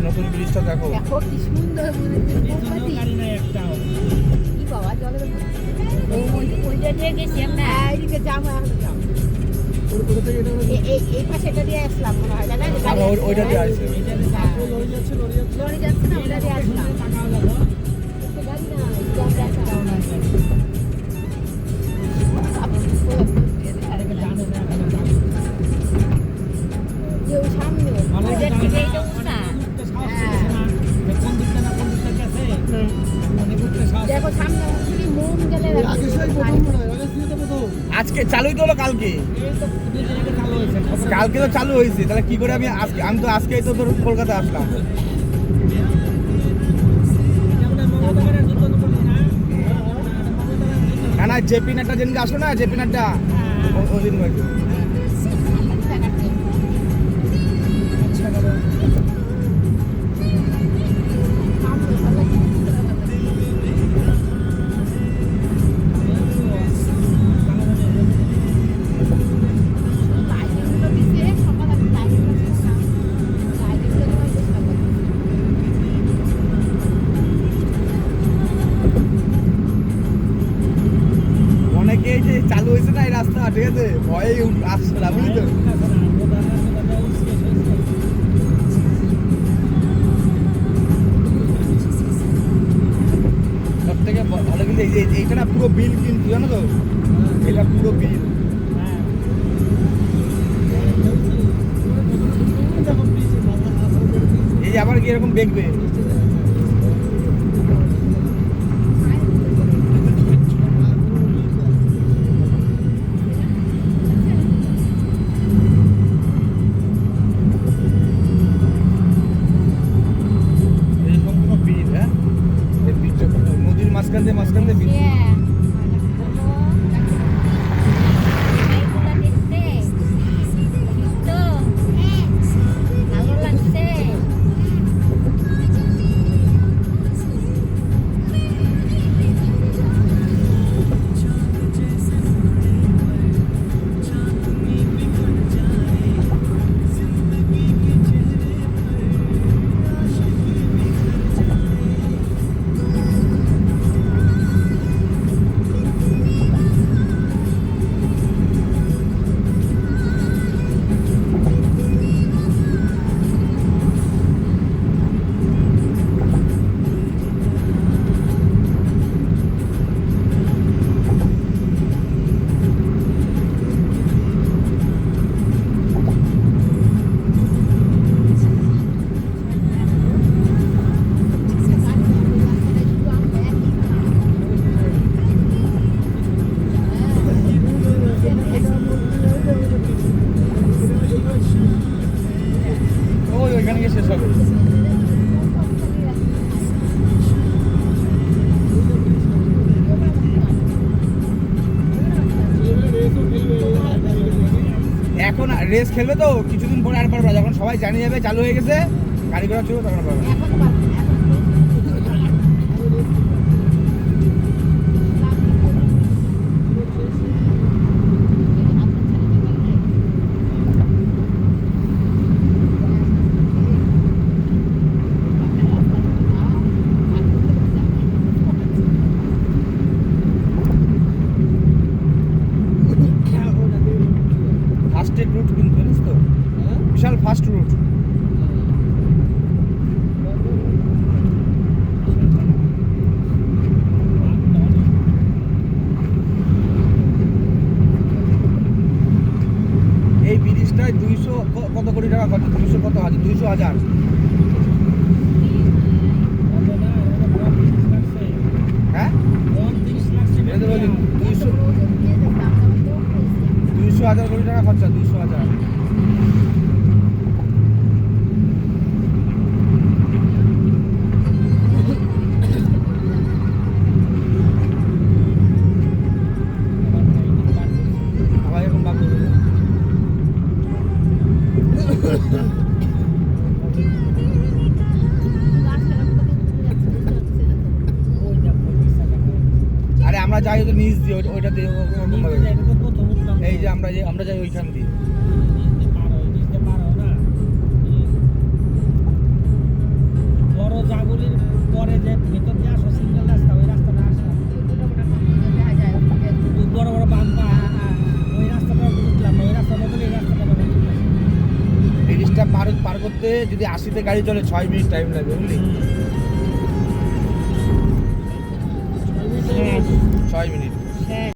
নতুন ব্রিজটা দেখো কি সুন্দর গেছি আমরা এইদিকে যাবো এই পাশে এটা দিয়ে আসলাম মনে হয় না ওইটা দিয়ে আসছে লরি যাচ্ছে না ওইটা দিয়ে আসলাম আজকে চালুই তো হলো কালকে তো চালু হয়েছে তাহলে কি করে আমি তো আজকে তো তোর কলকাতা আসলাম না জেপি নাটটা যেদিনকে আসলো না জেপি নাটটা ওদিন হয়েছে এই যে চালু হয়েছে না এই রাস্তা ঠিক আছে ভয়ে আসছে না বুঝলি তো সব থেকে ভালো কিন্তু এইটা না পুরো বিল কিন্তু জানো তো এটা পুরো বিল এই যে আবার কি এরকম দেখবে মাঝখান দিয়ে ওইখানে গিয়ে শেষ হবে এখন রেস খেলবে তো কিছুদিন পরে আর পারবে যখন সবাই জানিয়ে যাবে চালু হয়ে গেছে গাড়ি ঘোড়া চলবে তখন পারবে রুট কিন্তু জানিস তো বিশাল ফাস্ট রুট এই ব্রিজটায় 200 কত কোটি টাকা খরচ 200 কত হাজার 200,000 হ্যাঁ 200,000 কোটি টাকা খরচা 200,000 আবার এরকম বাকি আরে আমরা যাই তো নিচ দিয়ে ওইটাতে এই যে আমরা যাই ওইখান দিয়ে। বড় জাগুলির পরে যে ভেতর দিয়ে আসো সিঙ্গেল রাস্তা, ওই রাস্তাটা আসলাম। দেখা যায় বড় বড় বাম্পা, ওই রাস্তাটা বুঝলাম না, ওই রাস্তাটা বলে এই রাস্তাটা বলে। ব্রিজটা পার করতে যদি 80-তে গাড়ি চলে 6 মিনিট টাইম লাগে, বুঝলি? 6 মিনিট।